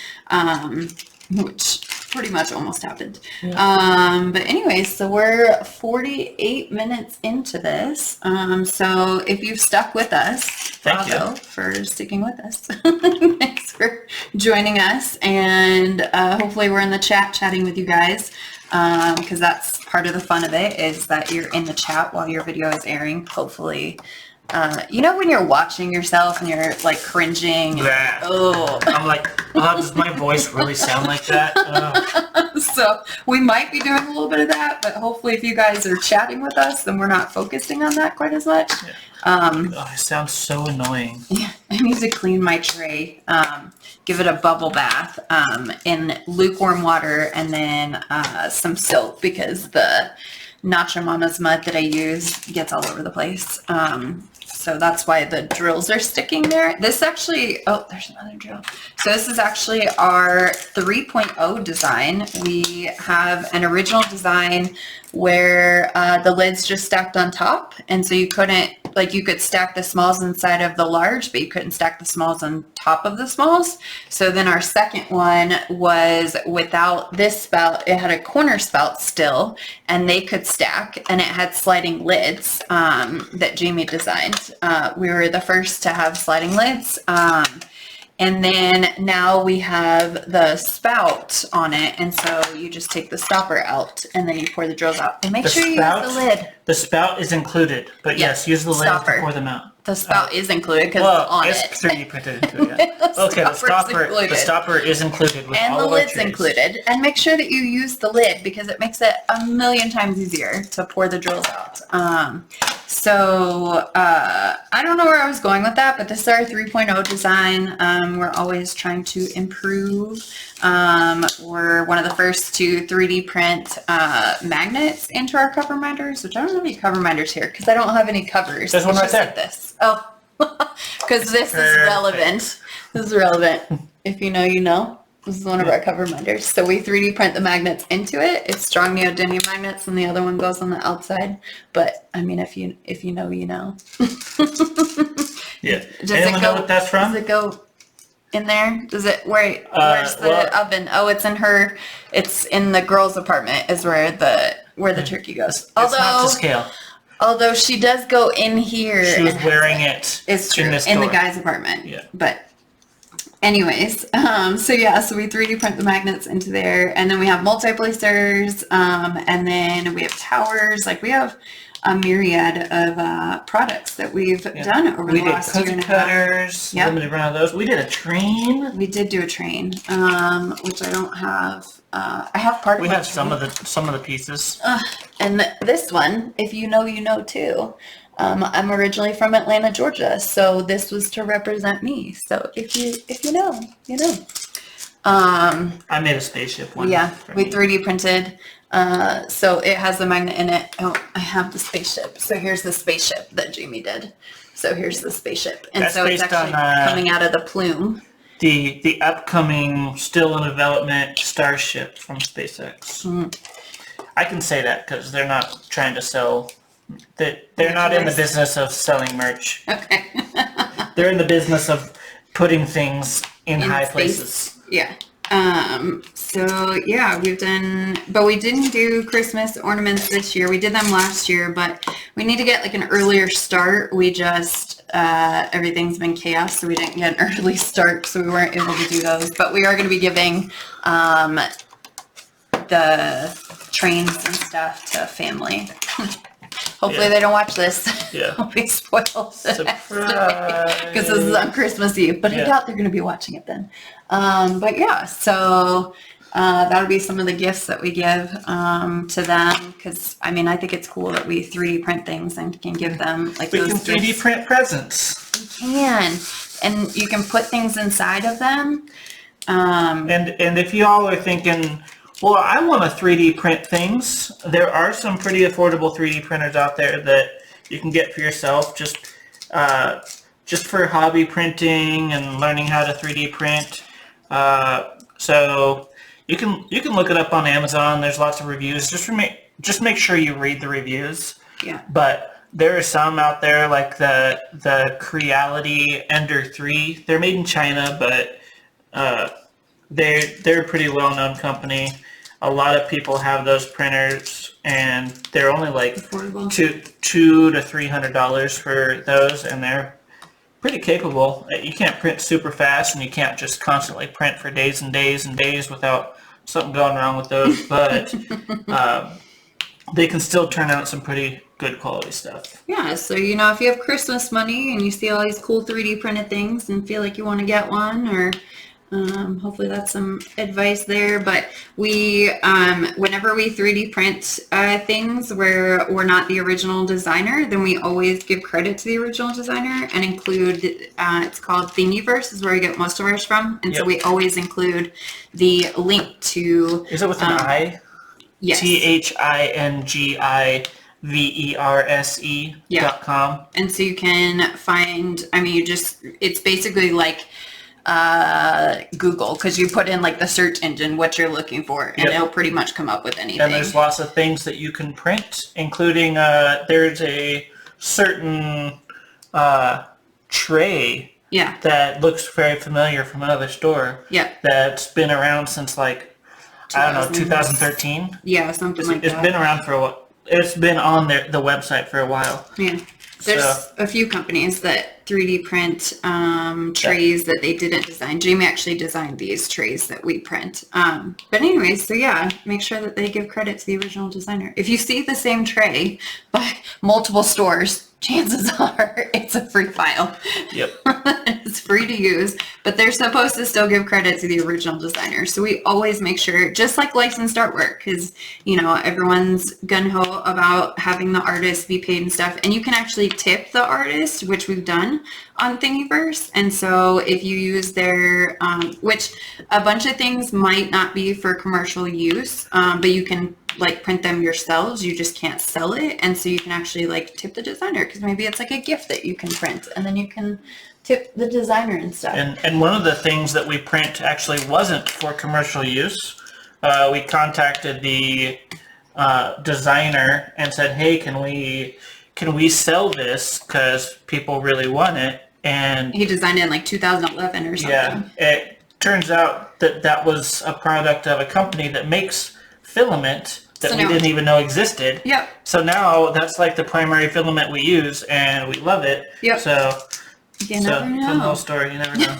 Which pretty much almost happened. Yeah. But anyways, so we're 48 minutes into this. So if you've stuck with us, thank you for sticking with us. Thanks for joining us. And hopefully we're in the chat chatting with you guys. Because that's part of the fun of it, is that you're in the chat while your video is airing. Hopefully, when you're watching yourself and you're like cringing. I'm like, does my voice really sound like that? So we might be doing a little bit of that, but hopefully if you guys are chatting with us, then we're not focusing on that quite as much. Yeah. It sounds so annoying. Yeah, I need to clean my tray. Give it a bubble bath in lukewarm water, and then some soap, because Nacho Mama's mud that I use gets all over the place. So that's why the drills are sticking there. This actually, oh, there's another drill. So this is actually our 3.0 design. We have an original design where the lid's just stacked on top. And so you couldn't, like you could stack the smalls inside of the large, but you couldn't stack the smalls on top of the smalls. So then our second one was without this spout. It had a corner spout still, and they could stack, and it had sliding lids that Jamie designed. We were the first to have sliding lids. And then now we have the spout on it, and so you just take the stopper out, and then you pour the drills out. And make sure you use the lid. The spout is included, but yes, use the lid to pour them out. The spout is included because it's on it. It's 3D printed into it. Yeah. Okay, the stopper is included with and all the of our lid's trays. Included. And make sure that you use the lid because it makes it a million times easier to pour the drills out. I don't know where I was going with that, but this is our 3.0 design. We're always trying to improve. We're one of the first to 3D print magnets into our cover minders, which I don't have any cover minders here because I don't have any covers. There's one right there. Like this. Oh, because this is relevant. This is relevant. If you know, you know. This is one of our cover minders. So we 3D print the magnets into it. It's strong neodymium magnets, and the other one goes on the outside. But I mean, if you know, you know. Yeah. Anyone know what that's from? Does it go in there? Does it? Where's the oven? Oh, it's in her. It's in the girls' apartment. Is where the turkey goes. It's not to scale. Although she does go in here. She was wearing it. It's true, in the guy's apartment. Yeah. But anyways, so we 3D print the magnets into there, and then we have multi-placers, and then we have towers. Like we have a myriad of products that we've done over the last year and a half. Cutters, limited run of those. We did a train. We did do a train, which I don't have. I have part of it. We have some of the pieces. And this one, if you know, you know too. I'm originally from Atlanta, Georgia, so this was to represent me. So if you know, you know. I made a spaceship one. Yeah, we 3D printed. So it has the magnet in it. Oh, I have the spaceship. So here's the spaceship that Jamie did. So here's the spaceship, and that's so it's actually coming out of the plume. The upcoming, still in development Starship from SpaceX. I can say that because they're not trying to sell. They're not in the business of selling merch. Okay. They're in the business of putting things in high space. Places. Yeah. We've done, but we didn't do Christmas ornaments this year. We did them last year, but we need to get like an earlier start. We just, everything's been chaos, so we didn't get an early start, so we weren't able to do those. But we are going to be giving, the trains and stuff to family. Hopefully they don't watch this. Yeah. I'll be spoiled. Surprise. Because this is on Christmas Eve. But I doubt they're going to be watching it then. So that'll be some of the gifts that we give to them. Because, I mean, I think it's cool that we 3D print things and can give them like those gifts. We can 3D print presents. We can. And you can put things inside of them. And if y'all are thinking, well, I want to 3D print things, there are some pretty affordable 3D printers out there that you can get for yourself just for hobby printing and learning how to 3D print. So you can look it up on Amazon. There's lots of reviews. Just make sure you read the reviews. Yeah. But there are some out there like the Creality Ender 3. They're made in China, but they're a pretty well-known company. A lot of people have those printers, and they're only like $200 to $300 for those, and they're pretty capable. You can't print super fast, and you can't just constantly print for days and days and days without something going wrong with those, but they can still turn out some pretty good quality stuff. Yeah, so if you have Christmas money and you see all these cool 3D printed things and feel like you want to get one, or hopefully that's some advice there. But we, whenever we 3D print things where we're not the original designer, then we always give credit to the original designer and include, it's called Thingiverse is where we get most of ours from. And so we always include the link to... Is it with an I? Yes. THINGIVERSE.com. And so you can find, I mean, it's basically like Google, because you put in like the search engine what you're looking for, and it'll pretty much come up with anything. And there's lots of things that you can print, including there's a certain tray that looks very familiar from another store. That's been around since like, I don't know, 2013. Yeah, something like that. It's been around for a while. It's been on the website for a while. Yeah. There's a few companies that 3D print trays that they didn't design. Jamie actually designed these trays that we print. But anyways, so yeah, make sure that they give credit to the original designer. If you see the same tray by multiple stores, chances are it's a free file. Yep. It's free to use, but they're supposed to still give credit to the original designer. So we always make sure, just like licensed artwork, because, you know, everyone's gung-ho about having the artist be paid and stuff. And you can actually tip the artist, which we've done on Thingiverse. And so if you use their, which a bunch of things might not be for commercial use, but you can like print them yourselves, you just can't sell it. And so you can actually like tip the designer, because maybe it's like a gift that you can print, and then you can tip the designer and stuff. And one of the things that we print actually wasn't for commercial use. We contacted the designer and said, hey, can we sell this, because people really want it. And he designed it in like 2011 or something. Yeah, it turns out that was a product of a company that makes filament that we didn't even know existed. Yep. So now that's like the primary filament we use, and we love it. Yep. So you never know. Fun little story. You never know.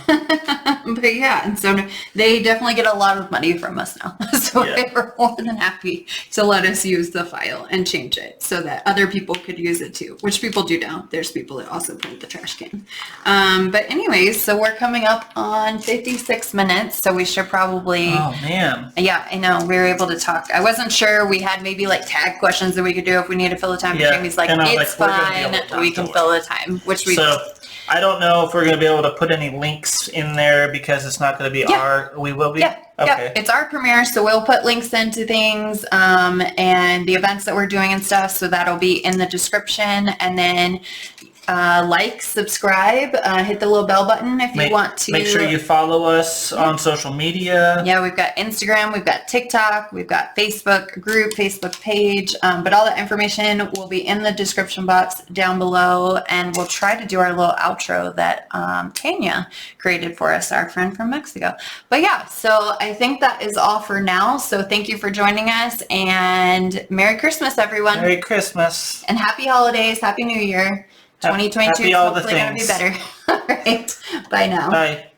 But yeah, and so they definitely get a lot of money from us now. So they were more than happy to let us use the file and change it so that other people could use it too, which people do now. There's people that also print the trash can. But anyways, so we're coming up on 56 minutes, so we should probably... Oh, man. Yeah, I know. We were able to talk. I wasn't sure. We had maybe like tag questions that we could do if we need to fill the time. Yeah. Jamie's like, it's fine. We can fill the time, which we... So, I don't know if we're going to be able to put any links in there, because it's not going to be we will be? Yeah. Okay. Yeah, it's our premiere, so we'll put links into things and the events that we're doing and stuff, so that'll be in the description. And then like, subscribe, hit the little bell button if you want to. Make sure you follow us on social media. Yeah, we've got Instagram, we've got TikTok, we've got Facebook group, Facebook page, but all that information will be in the description box down below, and we'll try to do our little outro that Tanya created for us, our friend from Mexico. But yeah, so I think that is all for now. So thank you for joining us, and Merry Christmas, everyone. Merry Christmas. And Happy Holidays, Happy New Year. 2022 is hopefully going to be better. All right. Bye now. Bye.